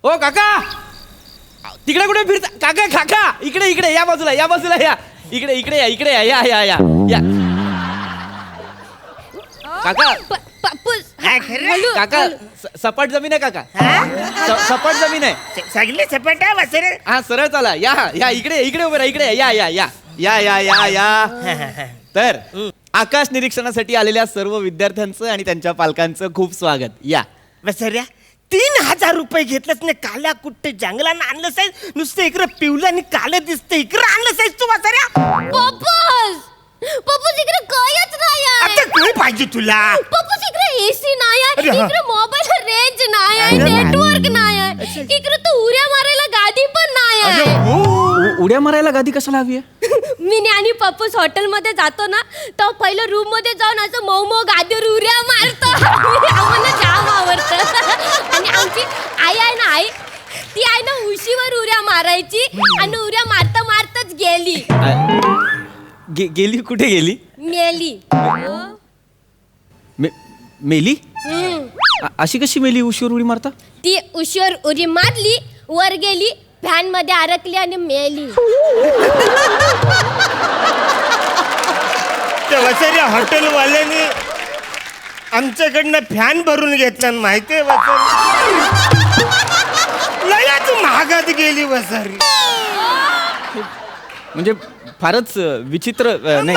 ओ काका, तिकडे कुठे फिरता काका? काका इकडे इकडे या बाजूला या इकडे इकडे या या काका काका सपाट जमीन आहे काका. सपाट जमीन आहे. सगळे सपाट आहे वासरे. हा सरळ चला या इकडे उभे राहा. इकडे या तर आकाश निरीक्षणासाठी आलेल्या सर्व विद्यार्थ्यांचं आणि त्यांच्या पालकांचं खूप स्वागत. या वासऱ्या 3000 रुपये घेतलंच नाही. काल्या कुठे जंगलानं आणलं साहेब. नुसतं इकडं पिवलं आणि कालं दिसतं. इकडं आणलं साहेब तू वासऱ्या. पप्पूस इकडे कायच नाही आता काय पाहिजे तुला? पप्पूस इकडे एसी नाही आहे. अरे हा. इकडे मोबाईल रेंज नाही आहे. अरे नेटवर्क नाही आहे. इकडे तर उड्या मारायला गादी पण नाही अरे आहे. हो. उड्या मारायला गादी कशाला हवी आहे? मी आणि पप्पूस हॉटेल मध्ये जातो ना, तर पहिलं रूम मध्ये जाऊन असं मऊ गादीवर उड्या मारतो. आम्हाला जाम आवडतं. आणि आमची आई आहे ना, आई ती आहे ना उशीवर उड्या मारायची आणि उड्या मारता मारताच गेली. गेली कुठे गेली? मेली. मेली? अशी कशी मेली उशीवर उडी मारता? ती उशीवर उडी मारली, वर गेली, फॅन मध्ये अडकली आणि मेली. त्या वासऱ्या हॉटेलवाल्याने आमच्याकडनं फॅन भरून घेतला माहितीये वासर. लयाच महागात गेली वासरी. म्हणजे फारच विचित्र नाही,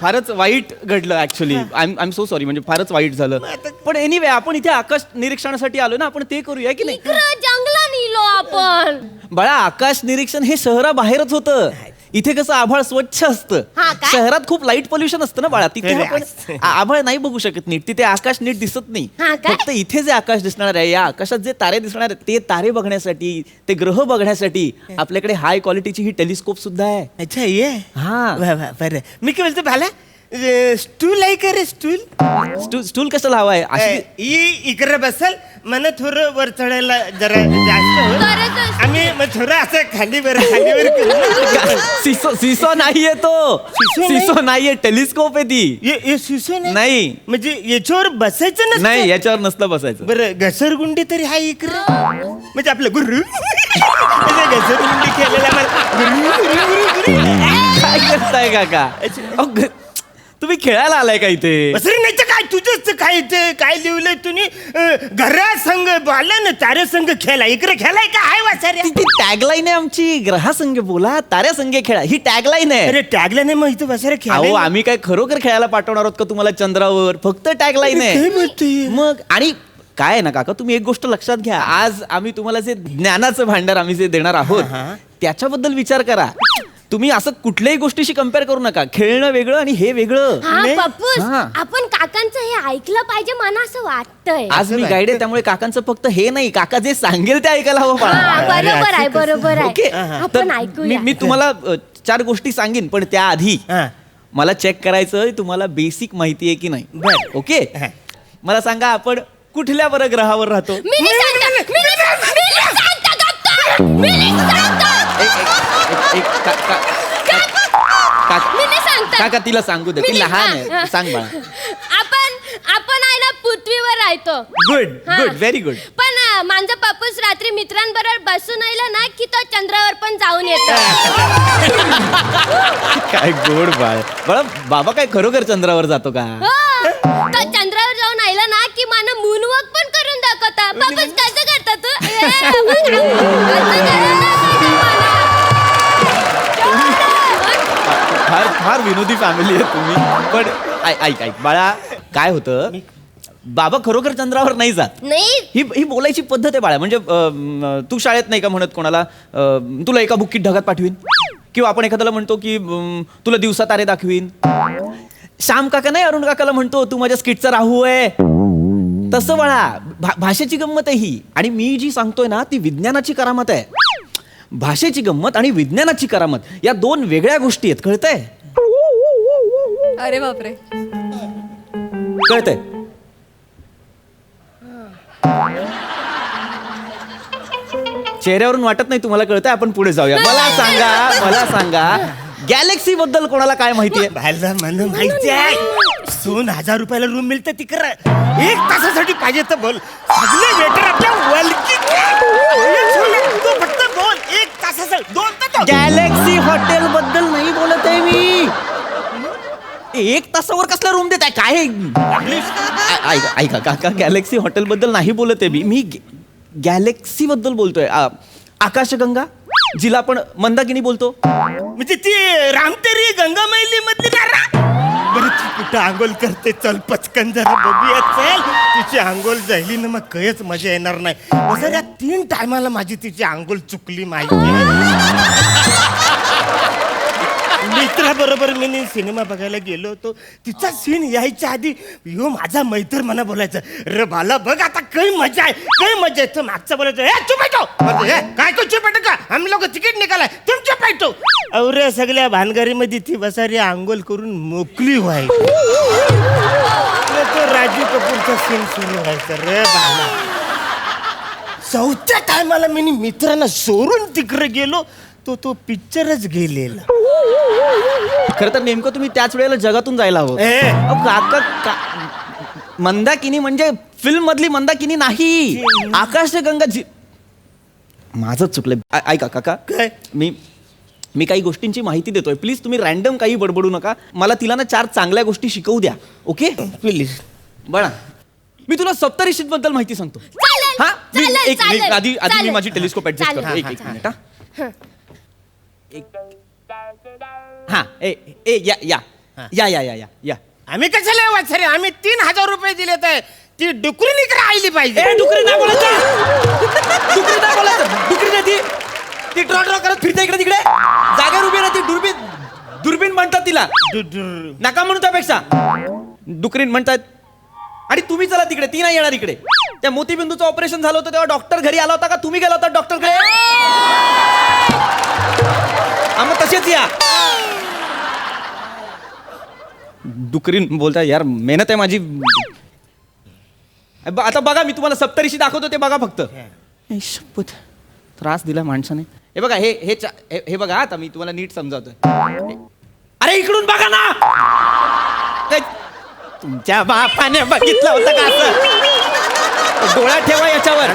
फारच वाईट घडलं actually. I am so sorry. म्हणजे फारच वाईट झालं. पण एनिवे आपण इथे आकाश निरीक्षणासाठी आलो ना, आपण ते करूया की नाही? इकडं जंगलात निलो आपण. बाळा आकाश निरीक्षण हे शहराबाहेरच होतं. इथे कसं आभाळ स्वच्छ असतं. हा काय? शहरात खूप लाईट पोल्युशन असतं ना बाळा. तिथे अरे आपण आभाळ नाही बघू शकत नीट. तिथे आकाश नीट दिसत नाही. हा काय? फक्त इथे जे आकाश दिसणार आहे, या आकाशात जे तारे दिसणार आहेत, ते तारे बघण्यासाठी, ते ग्रह बघण्यासाठी आपल्याकडे हाय क्वालिटीची ही टेलिस्कोप सुद्धा आहे. अच्छा ये. हा. बरं मी काय बोलतो भाला, स्टूल आहे का रे? स्टूल स्टूल कशाला हवा आहे? अशी इकडे बसल. मला थोडं वर चढायला जरा जास्त होईल. खरंच. आम्ही मग थोडं असं खालीवर करू. सिसो नाहीये तो. सिसो नाही? सिसो नाहीये, टेलिस्कोप आहे ती. ये सुसो नाही. म्हणजे याच्यावर बसायचं नसतं? नाही, याच्यावर नसतं बसायचं. बरं घसरगुंडी तरी हाय इकडं. म्हणजे आपलं गुरु घसरगुंडी खेळलेला काय करताय काका? अहो, तुम्ही खेळायला आलाय का इथे? नाही तर काय तुझंच काय ते काय लिहिलंय तुम्ही? घरा संघ बोला ना, तारे संघ खेळा. इकडे खेळाय का हाय वासाऱ्या? ती टॅगलाईन आहे आमची. ग्रहासंगे बोला, ताऱ्यासंगे खेळा, ही टॅगलाईन आहे. अरे टॅगला नाही मग इथं वासाऱ्या अहो खेळा. आम्ही काय खरोखर खेळायला पाठवणार आहोत का तुम्हाला चंद्रावर? फक्त टॅगलाईन काय आहे. बोलतोय? मग आणि काय आहे ना काका, तुम्ही एक गोष्ट लक्षात घ्या. आज आम्ही तुम्हाला जे ज्ञानाचं भांडार आम्ही जे देणार आहोत त्याच्याबद्दल विचार करा. तुम्ही असं कुठल्याही गोष्टीशी कम्पेअर करू नका. खेळणं वेगळं आणि हे वेगळं. हा पप्पूस, हा. आपण काकांचं हे ऐकलं पाहिजे, मला असं वाटतंय. आज मी गाईड आहे, त्यामुळे काकांचं फक्त हे नाही, काका जे सांगेल ते ऐकायला हवं हा, बाळा. बरोबर आहे. ओके. आपण ऐकूया. मी तुम्हाला 4 गोष्टी सांगेन, पण त्याआधी मला चेक करायचं तुम्हाला बेसिक माहिती आहे की नाही. बरं. ओके. मला सांगा, आपण कुठल्या बरं ग्रहावर राहतो? मी नाही सांगता, मी नाही सांगता, मी नाही सांगता, डॉक्टर. मी नाही सांगता. मी नाही सांगता. काका तिला सांगू दे, मी ती नाही- लहान हा. आहे. सांग बाळा. आपण आहे ना पृथ्वीवर राहतो. गुड हा. Good, very good. पण माझा पप्पूस रात्री मित्रांबरोबर बसून आला ना, की तो चंद्रावर पण जाऊन येतो. काय गोड बाळ. बाळा बाबा काय खरोखर चंद्रावर जातो का? हो. तो चंद्रावर जाऊन आला ना, की मला मूनवॉक पण करून दाखवता. पप्पूस कसं करता तू? कसं करून दाखवता मला? फार फार विनोदी फॅमिली आहे तुम्ही. पण ऐक बाळा, काय होतं, बाबा खरोखर चंद्रावर नाही जात. नाही. ही बोलायची पद्धत आहे बाळा. म्हणजे तू शाळेत नाही का म्हणत कोणाला तुला एका बुक्कीत ढगात पाठवीन, किंवा आपण एखाद्याला म्हणतो की तुला दिवसा तारे दाखवीन. श्याम काका नाही अरुण काकाला म्हणतो तू माझ्या स्किटचा राहू आहे. तसं बाळा भाषेची गंमत आहे ही. आणि मी जी सांगतोय ना ती विज्ञानाची करामत आहे. भाषेची गंमत आणि विज्ञानाची करामत या 2 वेगळ्या गोष्टी आहेत. कळतंय? अरे बापरे. कळतंय? चेहऱ्यावरून वाटत नाही तुम्हाला कळतंय. आपण पुढे जाऊया. मला सांगा गॅलेक्सी बद्दल कोणाला काय माहिती आहे? भायला मला माहिती आहे. 2000 रुपयाला रूम मिळतं तिकडं. 1 तासासाठी पाहिजे तर बोल. सगळे वेटर आपल्या वलकीत चल दोन गॅलेक्सी हॉटेल बद्दल नाही बोलत आहे मी. 1 तासावर कसला रूम देत आहे काय ऐका काका, गॅलेक्सी हॉटेल बद्दल नाही बोलत आहे मी गॅलेक्सी बद्दल बोलतोय. आकाशगंगा जिला आपण मंदाकिनी बोलतो. म्हणजे ती रामतेरी गंगा मैली मधली ना. बरं ती कुठं आंघोळ करते, चल पचकन जरा बघूया. चल तिची आंघोळ झाली ना मग कळच मजा येणार नाही. असं या 3 टायमाला माझी तिची आंघोळ चुकली माहिती. मित्राबरोबर मी सिनेमा बघायला गेलो होतो. तिचा सीन यायच्या आधी यो माझा मैत्र मला बोलायचं, रे भाला बघ आता काही मजा आहे, काही मजा आहे. तो मागचा बोलायचं, हे चुप बैठो. काय तो चुप बैठो का, आम्ही लोक तिकीट निघालाय तुम चुप बैठो. अवरे सगळ्या भानगरीमध्ये ती बसारी आंघोळ करून मोकली व्हायची. तो राजू कपूरचा सीन सुरू व्हायचा. रे भाला 4थ्या टायमाला मी मित्रांना सोडून तिकडे गेलो, तो पिक्चरच गेलेला. खरं तर नेमकं तुम्ही त्याच वेळेला जगातून जायला हवं. अहो, काका मंदाकिनी म्हणजे फिल्म मधली मंदाकिनी नाही, आकाशगंगा जी. माझं चुकलं. ऐका काका, काय मी काही गोष्टींची माहिती देतोय, प्लीज तुम्ही रॅन्डम काही बडबडू नका. मला तिला ना 4 चांगल्या गोष्टी शिकवू द्या. Okay please. बळा मी तुला सप्तऋषीत बद्दल माहिती सांगतो. चालेल, हा चालेल, एक चालेल, आधी मी चालेल. माझी टेलिस्कोप ऍडजस्ट चालेल. करतो. एक मिनिट हा. या आम्ही कशाला वाचरे, आम्ही 3000 रुपये दिलेत आहे. ती डुकरी निकर आईली पाहिजे. डुकरी नाही बोलायचं, डुकरी नाही बोलायचं. डुकरी नाही ती ड्रॉ करत फिरते इकडे तिकडे जागेवर उभी राहते. दुर्बीन म्हणतात तिला. नका म्हणू त्यापेक्षा डुकरीन म्हणतात. आणि तुम्ही चला तिकडे, ती नाही येणार इकडे. त्या मोतीबिंदूचं ऑपरेशन झालं होतं तेव्हा डॉक्टर घरी आला होता का, तुम्ही गेला होता डॉक्टरकडे? मग तसेच या. डुकरीन बोलता यार, मेहनत आहे माझी. आता बघा मी तुम्हाला सप्तऋषी दाखवतो, ते बघा फक्त. शपथ त्रास दिला माणसाने. हे बघा हे बघा, आता मी तुम्हाला नीट समजावतोय. अरे इकडून बघा ना. तुमच्या बापाने बघितलं होतं का असं? डोळा ठेवा याच्यावर.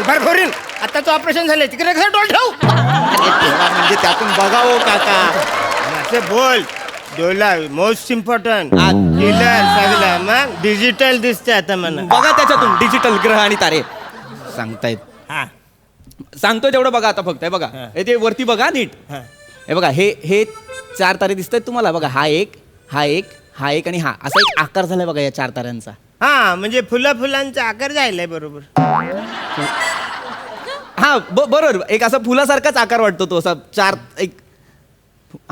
आता तो ऑपरेशन झालंय तिकडे कसं डोळ ठेवू? अरे ठेवा म्हणजे त्यातून बघावं काका. असं बोल. Dola most important. हा. सगळं मग डिजिटल दिसते आता मला. बघा त्याच्यातून डिजिटल ग्रह आणि तारे सांगतायत. हा सांगतोय तेवढं बघा आता फक्त. हे बघा, हे ते वरती बघा नीट. हा. हे बघा, हे 4 तारे दिसत आहेत तुम्हाला. बघा हा एक आणि हा असा एक आकार झालाय बघा या 4 ताऱ्यांचा. हा म्हणजे फुलांचा आकार जायलाय बरोबर. हा बरोबर. एक असा फुलासारखाच आकार वाटतो तो असा. 4 एक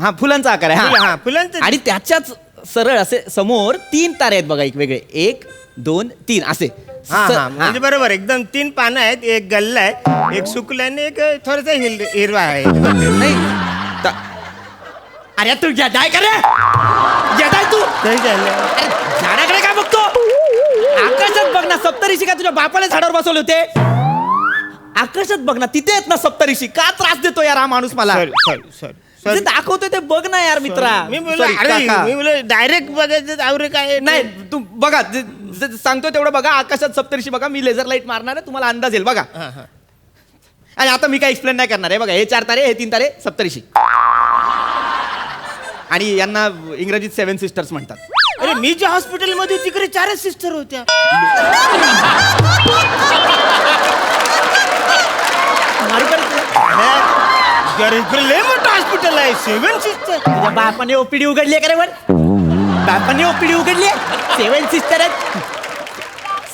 हा फुलांचा आकार आहे. हा फुलांचं. आणि त्याच्याच सरळ असे समोर 3 तारे आहेत बघा, एक वेगळे. 1 2 3 असे. हा म्हणजे बरोबर एकदम 3 पानं आहेत. एक गल्ला आहे, एक सुकला आणि एक थोडासा हिरवा आहे. नाही अरे तू जाय का रे, जाय तू. काही झालं. अरे झाडाकडे काय बघतो? आकाशात बघ ना. सप्तऋषी का तुझ्या बापाने झाडावर बसवले होते? आकाशात बघ ना, तिथे आहेत ना सप्तऋषी. का त्रास देतो यार हा माणूस मला? सॉरी जे दाखवतोय ते बघ ना यार मित्रा. मी बोललो Sorry, अरे काका. मी बोललो डायरेक्ट बघायचं आवरे काय नाही तू बघा, सांगतोय तेवढं बघा. आकाशात सप्तऋषी बघा. मी लेझर लाईट मारणार आहे, तुम्हाला अंदाज येईल बघा. आणि आता मी काय एक्सप्लेन नाही करणार आहे. बघा हे 4 तारे, हे 3 तारे सप्तऋषी. आणि यांना इंग्रजीत 7 सिस्टर्स म्हणतात. अरे मी ज्या हॉस्पिटलमध्ये तिकडे 4 सिस्टर होत्या. लय मोठं हॉस्पिटल आहे. 7 सिस्टर. तुझ्या बापाने ओपीडी उघडली आहे का रे वर? बापाने ओपीडी उघडली आहे. 7 सिस्टर आहेत.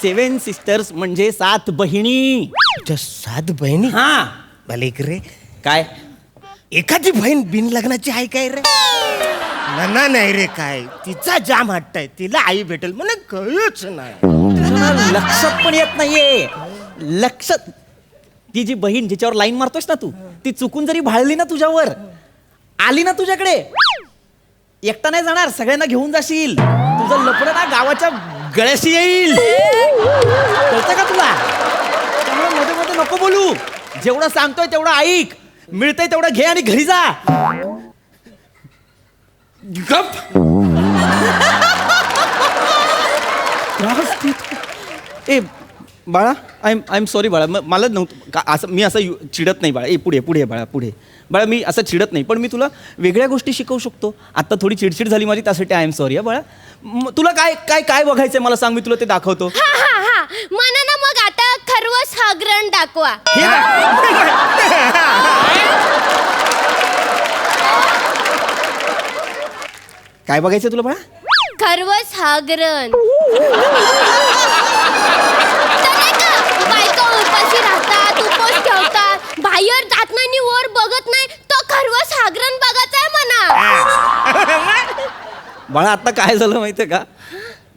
7 सिस्टर्स म्हणजे 7 बहिणी. 7 बहिणी. हा भले इकडे काय एखादी बहीण बिन लग्नाची आहे काय रे? मना नाही रे काय. तिचा जाम हट्ट आहे, तिला आई भेटेल मला कळच नाही. तुला लक्षात पण येत नाहीये. लक्षात ती जी बहीण जिच्यावर लाईन मारतोस ना तू, ती चुकून जरी भाळली ना तुझ्यावर, आली ना तुझ्याकडे, एकटा नाही जाणार, सगळ्यांना घेऊन जाशील. तुझं लपडं ना गावाच्या गळ्याशी येईल. कळतं का तुला? त्यामुळे मध्ये मध्ये नको बोलू. जेवढं सांगतोय तेवढं ऐक. मिळतंय तेवढं घे आणि घरी जा. गप. त्रास देतो. ए बाळा आय एम सॉरी बाळा मला नव्हतं असं मी असं चिडत नाही बाळा पुढे पुढे बाळा पुढे बाळा मी असं चिडत नाही पण मी तुला वेगळ्या गोष्टी शिकवू शकतो आता थोडी चिडचिड झाली माझी त्यासाठी आय एम सॉरी हा बाळा तुला काय काय काय बघायचंय मला सांग मी तुला ते दाखवतो हा हा हा म्हणा ना मग आता खरवस हागरण दाखवा. हे काय बघायचं तुला बाळा खरवस हागरण. बायका उपाशी राहतात उपवास ठेवतात बाहेर जात नाही आणि वर बघत नाही तो खरवस हागरण बघायचा म्हणा. बाळा आता काय झालं माहितीये का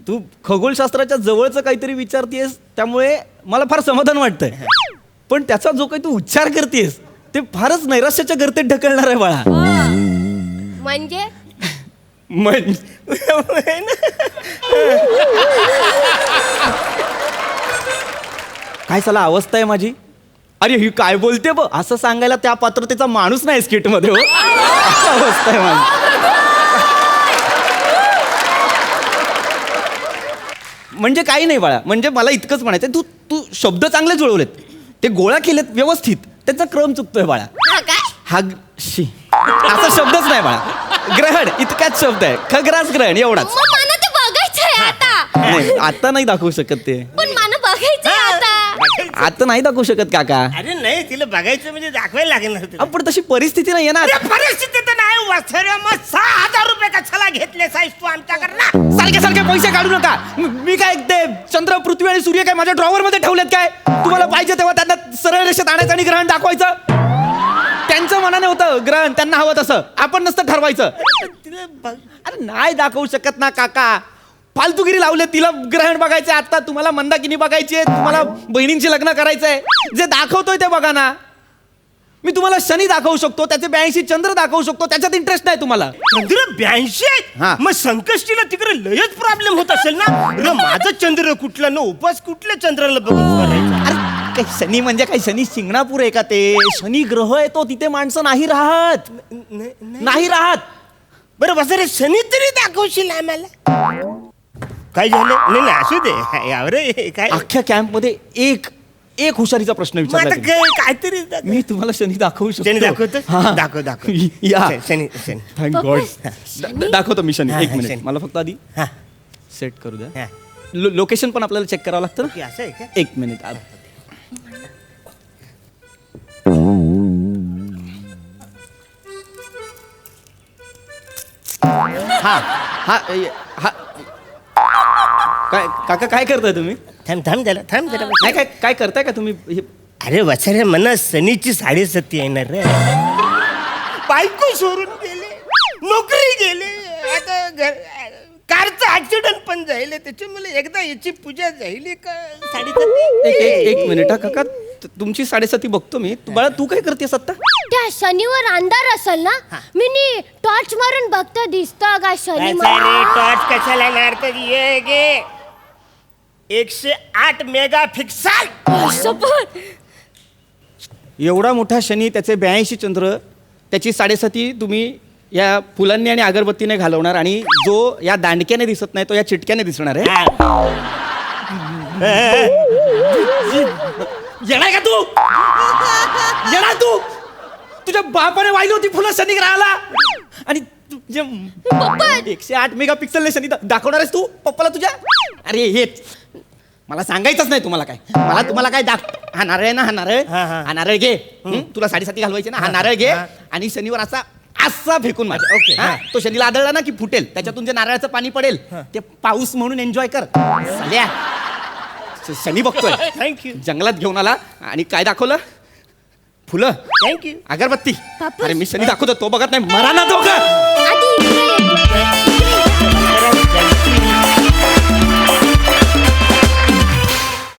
तू खगोलशास्त्राच्या जवळचं काहीतरी विचारतेस त्यामुळे मला फार समाधान वाटतंय पण त्याचा जो काही तू उच्चार करतेस ते फारच नैराश्याच्या गर्तेत ढकलणार आहे बाळा. म्हणजे काय साला अवस्था आहे माझी अरे ही काय बोलते ब असं सांगायला त्या पात्रतेचा माणूस नाही स्किट मध्ये हो अवस्था आहे माझी. म्हणजे काही नाही बाळा म्हणजे मला इतकंच म्हणायचं तू तू शब्द चांगले जुळवलेत ते गोळा केलेत व्यवस्थित त्यांचा क्रम चुकतोय बाळा. हा काय हा शी असा शब्दच नाही बाळा ग्रहण इतकाच शब्द आहे खग्रास ग्रहण एवढाच. मग मला ते बघायचंय आता. नाही आता नाही दाखवू शकत ते पण मला बघायचंय आता. आता नाही दाखवू शकत काका. अरे नाही तिला बघायचं म्हणजे दाखवायला लागणार तुला. पण तशी परिस्थिती नाही आहे ना. अरे परिस्थिती तर नाही वासरे मग 6,000 रुपये कशाला घेतले साईस तू आमच्याकडनं. सारखे सारखे पैसे काढू नका मी काय ते चंद्र पृथ्वी आणि सूर्य काय माझ्या ड्रॉवर मध्ये ठेवलेत काय तुम्हाला पाहिजे तेव्हा त्यांना सरळ रेषेत आणायचं आणि ग्रहण दाखवायचं त्यांचं मनाने होतं ग्रहण त्यांना हवं तसं आपण नसतं ठरवायचं. तिला बघ अरे नाही दाखवू शकत ना काका फालतुगिरी लावले तिला ग्रहण बघायचंय आता तुम्हाला मंदाकिनी बघायची आहे तुम्हाला बहिणींची लग्न करायचंय जे दाखवतोय ते बघा ना. मी तुम्हाला शनी दाखवू शकतो त्याचे 82 चंद्र दाखवू शकतो त्याच्यात इंटरेस्ट नाही तुम्हाला. चंद्र 82 हा. मग संकष्टीला तिकडे लयच प्रॉब्लेम होत असेल ना. अरे माझं चंद्र कुठलं ना उपास कुठल्या चंद्राला बघून करायचा. अरे काय शनी म्हणजे काय शनी शिंगणापूर आहे का ते शनी ग्रह आहे तो तिथे माणसं नाही राहत नाही राहत. बरं बस रे शनी तरी दाखवशील आम्हाला. काय झालं नाही नाही असू दे यावर काय अख्ख्या कॅम्प मध्ये एक एक हुशारीचा प्रश्न मग आता विचारला काय काहीतरी दाखव. मी तुम्हाला शनी दाखवू शकतो. शनी दाखवतो हा. दाखव दाखव या शनी शनी थँक पप्पा, गॉड दाखवतो मी शनी हा, एक हा, मिनिट शनी. मला फक्त आधी हा सेट करू द्या हा. लोकेशन पण आपल्याला चेक करावं लागतं की असं आहे का ना एक मिनिट हा हा हा काय काका काय करताय तुम्ही थांब थांब जरा नाही काय काय करताय का तुम्ही हे अरे वसारे मना सनीची 7:30 येणार रे. बायको सोडून गेले नोकरी गेले आता कारचा ऍक्सिडेंट पण झाले त्याच्यामुळे एकदा याची पूजा झाली का 7:30. एक मिनिट हा काका तुमची 7:30 बघतो मी बाळा तू काय करतेस आता त्या शनीवर अंधार असेल ना मी टॉर्च मारून बघता दिसतं का शनी वसारे टॉर्च कशाला मारतात ये गे 108 मेगापिक्सल. शपथ. एवढा मोठा शनी त्याचे 82 चंद्र त्याची 7:30 तुम्ही या फुलांनी आणि अगरबत्तीने घालवणार आणि जो या दांडक्याने दिसत नाही तो या चिटक्याने दिसणार आहे. येणार का तू येणार तू तुझ्या बापाने वाहिली होती फुलं शनी ग्रहाला आणि पप्पा. 108 मेगापिक्सलने शनी दाखवणार आहेस तू पप्पाला तुझ्या. अरे हेच मला सांगायचंच नाही तुम्हाला काय मला तुम्हाला काय हा नारळ आहे ना हा नारळ हा, हा. हा नारळ घे तुला 7:30 घालवायचे ना हा नारळ घे हा. आणि शनिवार असा असा फेकून मार ओके, हा? हा. तो शनीला आदळला ना की फुटेल त्याच्यातून जे नारळाचं पाणी पडेल ते पाऊस म्हणून एन्जॉय कर साल्या. शनी बघतोय थँक्यू जंगलात घेऊन आला आणि काय दाखवलं फुलं थँक्यू अगरबत्ती बापरे. अरे मी शनी दाखवतो तो बघत नाही मरा ना दोघं